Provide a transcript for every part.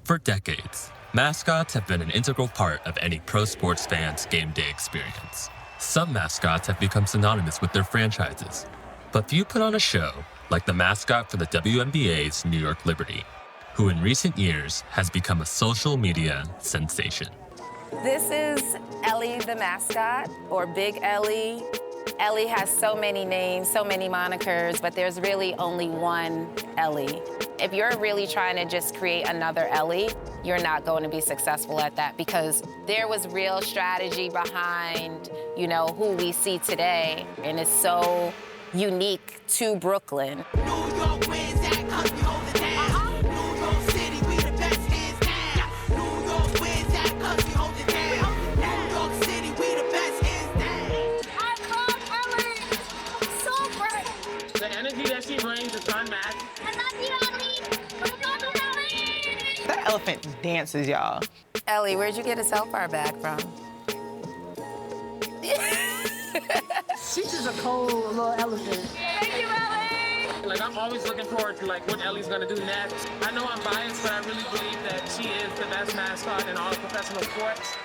For decades, mascots have been an integral part of any pro sports fan's game day experience. Some mascots have become synonymous with their franchises, but few put on a show like the mascot for the WNBA's New York Liberty, who in recent years has become a social media sensation. This is Ellie the mascot, or Big Ellie. Ellie has so many names, so many monikers, but there's really only one Ellie. If you're really trying to just create another Ellie, you're not going to be successful at that, because there was real strategy behind, who we see today, and it's so unique to Brooklyn. New York wins that 'cause we hold it down. New York City, we the best hands down. New York wins that 'cause we hold it down. New York City, we the best hands down. I love Ellie. So great. The energy that she brings is unmatched. I love you, Ellie. I love you, Ellie. That elephant dances, y'all. Ellie, where'd you get a self bar bag from? She's just a cold little elephant. Thank you, Ellie. Like, I'm always looking forward to what Ellie's gonna do next. I know I'm biased, but I really believe that she is the best mascot in all of professional sports.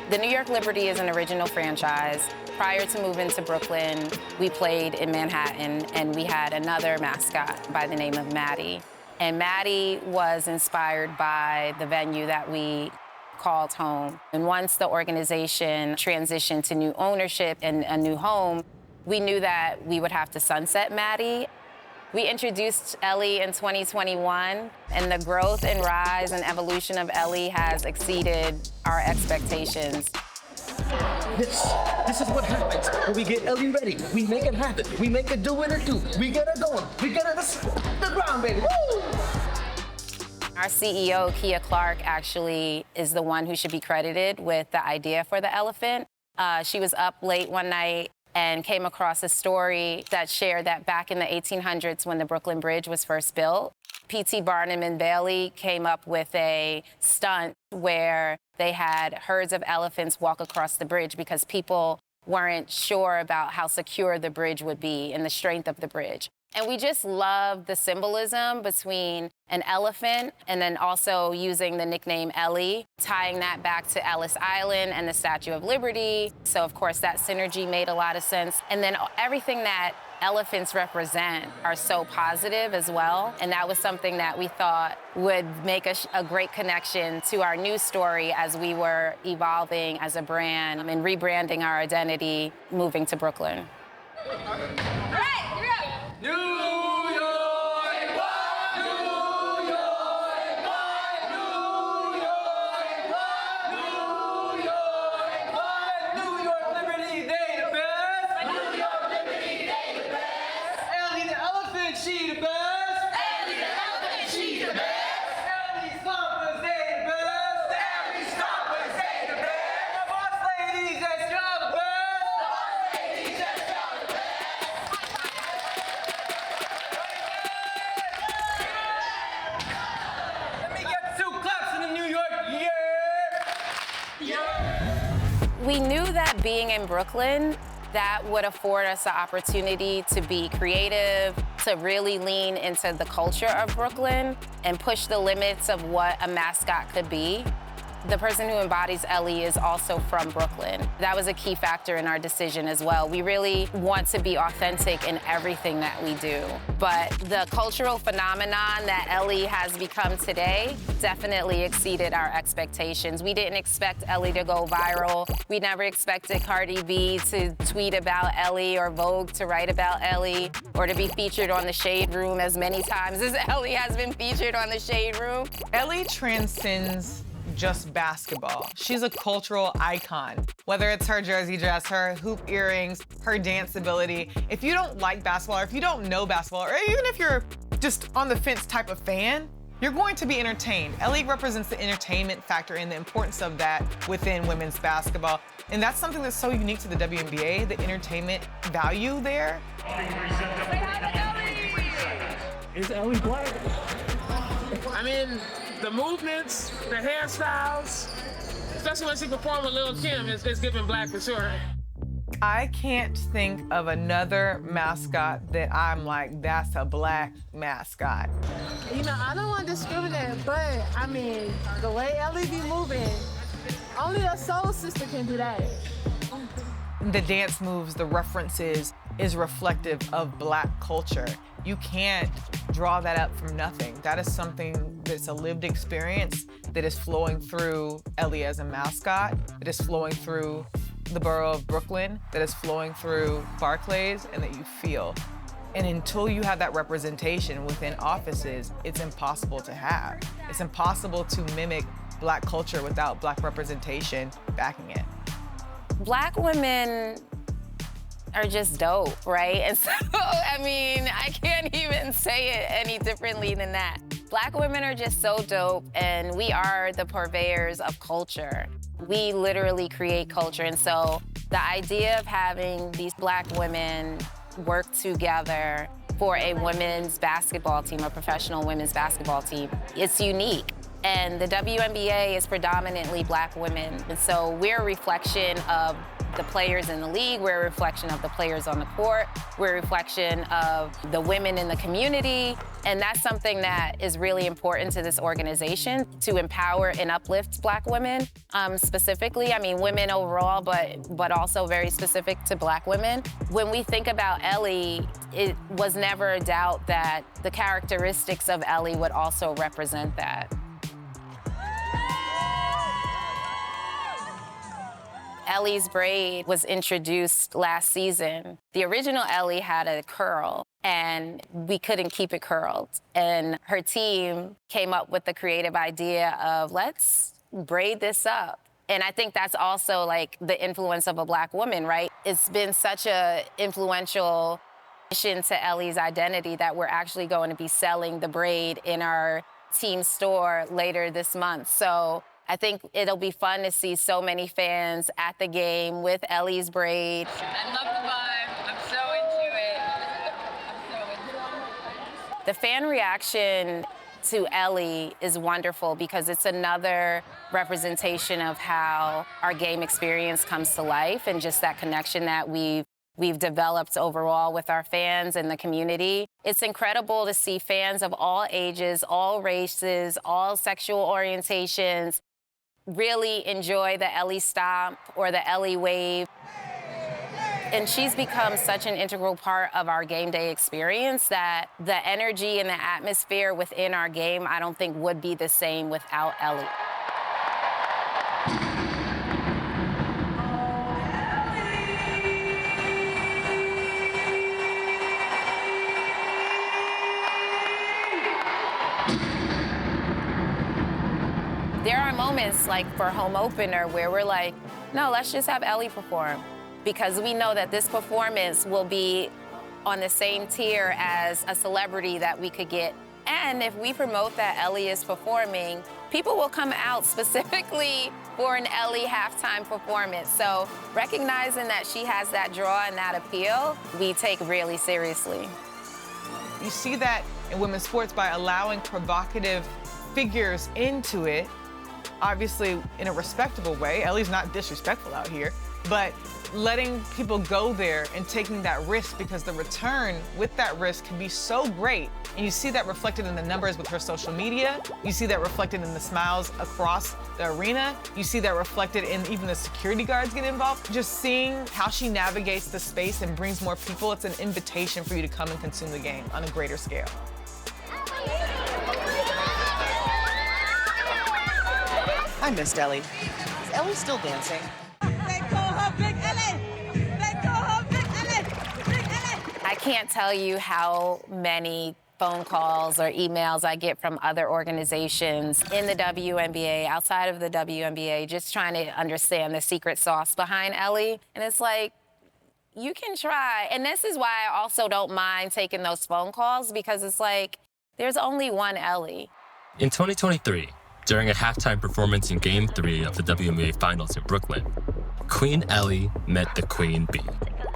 The New York Liberty is an original franchise. Prior to moving to Brooklyn, we played in Manhattan, and we had another mascot by the name of Maddie. And Maddie was inspired by the venue that we called home. And once the organization transitioned to new ownership and a new home, we knew that we would have to sunset Maddie. We introduced Ellie in 2021, and the growth and rise and evolution of Ellie has exceeded our expectations. This is what happens when we get Ellie ready. We make it happen. We make her do what it do. We get her going. We get her the ground, baby. Woo! Our CEO, Kia Clark, actually is the one who should be credited with the idea for the elephant. She was up late one night and came across a story that shared that back in the 1800s, when the Brooklyn Bridge was first built, P.T. Barnum and Bailey came up with a stunt where they had herds of elephants walk across the bridge because people weren't sure about how secure the bridge would be and the strength of the bridge. And we just love the symbolism between an elephant and then also using the nickname Ellie, tying that back to Ellis Island and the Statue of Liberty. So, of course, that synergy made a lot of sense. And then everything that elephants represent are so positive as well. And that was something that we thought would make a great connection to our new story as we were evolving as a brand and rebranding our identity, moving to Brooklyn. All right, you're up. New York, what? New York, what? New York, what? New York, what? New York Liberty, they the best. New York Liberty, they the best. Ellie the elephant, she the best. Ellie the elephant, she the best. Ellie Stompers, they the best. Ellie Stompers, they the best. The boss ladies, that's y'all the best. Boss ladies, that's y'all the best. Let me get 2 claps in the New York, yeah. We knew that being in Brooklyn, that would afford us the opportunity to be creative, to really lean into the culture of Brooklyn and push the limits of what a mascot could be. The person who embodies Ellie is also from Brooklyn. That was a key factor in our decision as well. We really want to be authentic in everything that we do. But the cultural phenomenon that Ellie has become today definitely exceeded our expectations. We didn't expect Ellie to go viral. We never expected Cardi B to tweet about Ellie or Vogue to write about Ellie or to be featured on The Shade Room as many times as Ellie has been featured on The Shade Room. Ellie transcends just basketball. She's a cultural icon. Whether it's her jersey dress, her hoop earrings, her dance ability. If you don't like basketball, or if you don't know basketball, or even if you're just on the fence type of fan, you're going to be entertained. Ellie represents the entertainment factor and the importance of that within women's basketball. And that's something that's so unique to the WNBA, the entertainment value there. Say hi to Ellie. Is Ellie black? I mean, the movements, the hairstyles, especially when she performed with Lil' Kim, it's giving black for sure. I can't think of another mascot that I'm like, that's a black mascot. I don't want to discriminate, But, I mean, the way Ellie be moving, only a soul sister can do that. The dance moves, the references is reflective of Black culture. You can't draw that up from nothing. That is something that's a lived experience that is flowing through Ellie as a mascot, that is flowing through the borough of Brooklyn, that is flowing through Barclays, and that you feel. And until you have that representation within offices, it's impossible to have. It's impossible to mimic Black culture without Black representation backing it. Black women are just dope, right? And so, I mean, I can't even say it any differently than that. Black women are just so dope, and we are the purveyors of culture. We literally create culture, and so the idea of having these Black women work together for a women's basketball team, a professional women's basketball team, it's unique. And the WNBA is predominantly Black women, and so we're a reflection of the players in the league, we're a reflection of the players on the court, we're a reflection of the women in the community, and that's something that is really important to this organization, to empower and uplift Black women specifically. I mean, women overall, but also very specific to Black women. When we think about Ellie, it was never a doubt that the characteristics of Ellie would also represent that. Ellie's braid was introduced last season. The original Ellie had a curl, and we couldn't keep it curled. And her team came up with the creative idea of, let's braid this up. And I think that's also like the influence of a Black woman, right? It's been such a influential addition to Ellie's identity that we're actually going to be selling the braid in our team store later this month. So I think it'll be fun to see so many fans at the game with Ellie's braid. I love the vibe. I'm so into it. The fan reaction to Ellie is wonderful because it's another representation of how our game experience comes to life, and just that connection that we've developed overall with our fans and the community. It's incredible to see fans of all ages, all races, all sexual orientations really enjoy the Ellie stomp or the Ellie wave. And she's become such an integral part of our game day experience that the energy and the atmosphere within our game, I don't think would be the same without Ellie. There are moments like for home opener where we're like, no, let's just have Ellie perform, because we know that this performance will be on the same tier as a celebrity that we could get. And if we promote that Ellie is performing, people will come out specifically for an Ellie halftime performance. So recognizing that she has that draw and that appeal, we take really seriously. You see that in women's sports by allowing provocative figures into it, obviously in a respectable way. Ellie's not disrespectful out here, but letting people go there and taking that risk, because the return with that risk can be so great. And you see that reflected in the numbers with her social media. You see that reflected in the smiles across the arena. You see that reflected in even the security guards get involved. Just seeing how she navigates the space and brings more people, it's an invitation for you to come and consume the game on a greater scale. I missed Ellie. Is Ellie still dancing? They call her Big Ellie. They call her Big Ellie. Big Ellie. I can't tell you how many phone calls or emails I get from other organizations in the WNBA, outside of the WNBA, just trying to understand the secret sauce behind Ellie. And it's like, you can try. And this is why I also don't mind taking those phone calls, because it's like, there's only one Ellie. In 2023, during a halftime performance in Game 3 of the WNBA Finals in Brooklyn, Queen Ellie met the Queen Bee.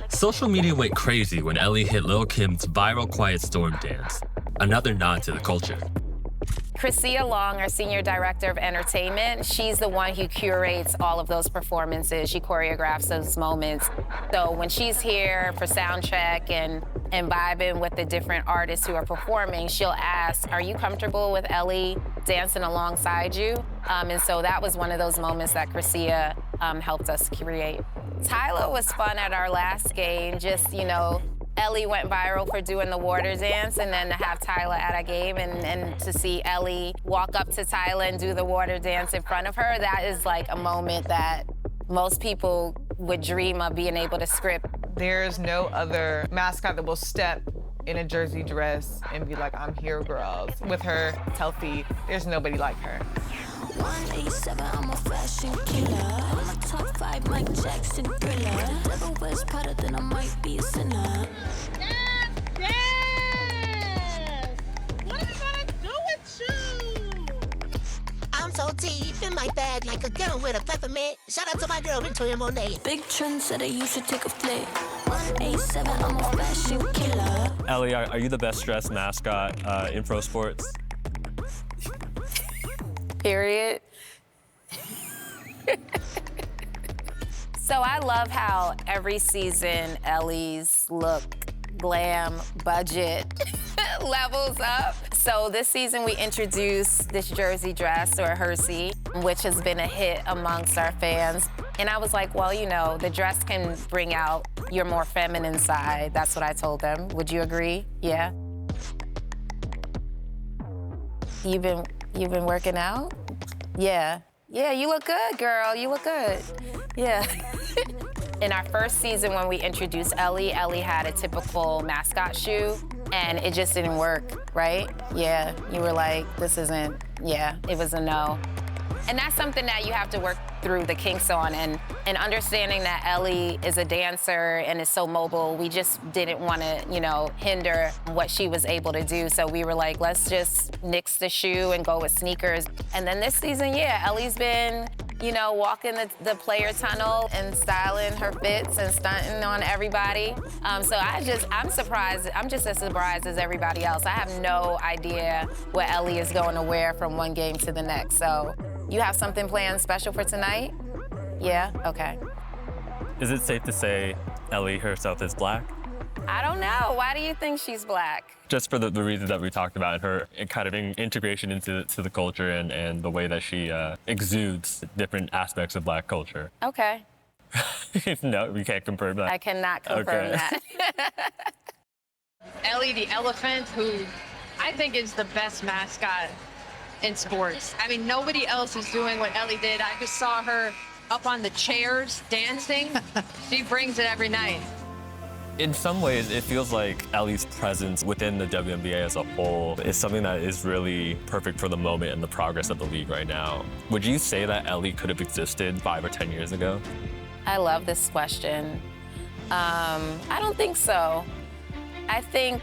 Social media went crazy when Ellie hit Lil' Kim's viral Quiet Storm dance, another nod to the culture. Chrissia Long, our Senior Director of Entertainment, she's the one who curates all of those performances. She choreographs those moments. So when she's here for sound check and and vibing with the different artists who are performing, she'll ask, are you comfortable with Ellie dancing alongside you? And so that was one of those moments that Chrissia helped us create. Tyler was fun at our last game, just, you know, Ellie went viral for doing the water dance, and then to have Tyler at a game and to see Ellie walk up to Tyler and do the water dance in front of her, that is like a moment that most people would dream of being able to script. There's no other mascot that will step in a jersey dress and be like, I'm here, girls. With her healthy, there's nobody like her. 187, I'm a fashion killer. I'm a top 5 Mike Jackson thriller. The devil wears Prada, then I might be a sinner. Yes! What are we gonna do with you? I'm so deep in my bag like a girl with a peppermint. Shout out to my girl, Victoria Monet. Big trendsetter, you should take a flick. 187, I'm a fashion killer. Ellie, are you the best dressed mascot in pro sports? Period. So I love how every season Ellie's look, glam, budget levels up. So this season we introduced this jersey dress, or Hersey, which has been a hit amongst our fans. And I was like, well, you know, the dress can bring out your more feminine side. That's what I told them. Would you agree? Yeah. You've been working out? Yeah. Yeah, you look good, girl. You look good. Yeah. In our first season when we introduced Ellie, Ellie had a typical mascot shoe, and it just didn't work, right? Yeah, you were like, this isn't, yeah, it was a no. And that's something that you have to work through the kinks on, and understanding that Ellie is a dancer and is so mobile, we just didn't want to, you know, hinder what she was able to do. So we were like, let's just nix the shoe and go with sneakers. And then this season, yeah, Ellie's been, you know, walking the player tunnel and styling her fits and stunting on everybody. So I'm surprised. I'm just as surprised as everybody else. I have no idea what Ellie is going to wear from one game to the next. So you have something planned special for tonight? Yeah? Okay. Is it safe to say Ellie herself is black? I don't know. Why do you think she's black? Just for the reasons that we talked about, her kind of integration into the culture and the way that she exudes different aspects of black culture. Okay. No, we can't confirm that. I cannot confirm that. Ellie the elephant, who I think is the best mascot in sports. I mean, nobody else is doing what Ellie did. I just saw her up on the chairs dancing. She brings it every night. In some ways, it feels like Ellie's presence within the WNBA as a whole is something that is really perfect for the moment and the progress of the league right now. Would you say that Ellie could have existed 5 or 10 years ago? I love this question. I don't think so. I think,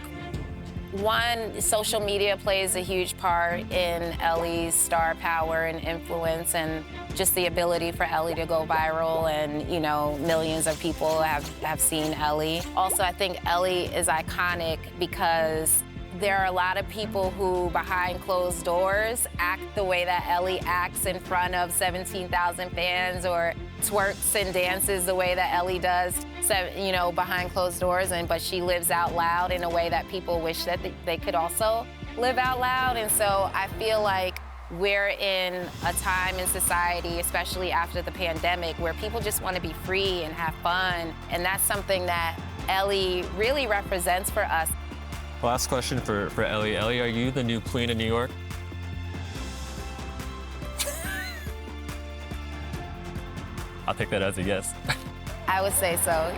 one, social media plays a huge part in Ellie's star power and influence, and just the ability for Ellie to go viral, and, you know, millions of people have seen Ellie. Also, I think Ellie is iconic because there are a lot of people who, behind closed doors, act the way that Ellie acts in front of 17,000 fans, or twerks and dances the way that Ellie does, so, you know, behind closed doors, but she lives out loud in a way that people wish that they could also live out loud. And so I feel like we're in a time in society, especially after the pandemic, where people just want to be free and have fun. And that's something that Ellie really represents for us. Last question for Ellie. Ellie, are you the new queen of New York? I'll take that as a yes. I would say so.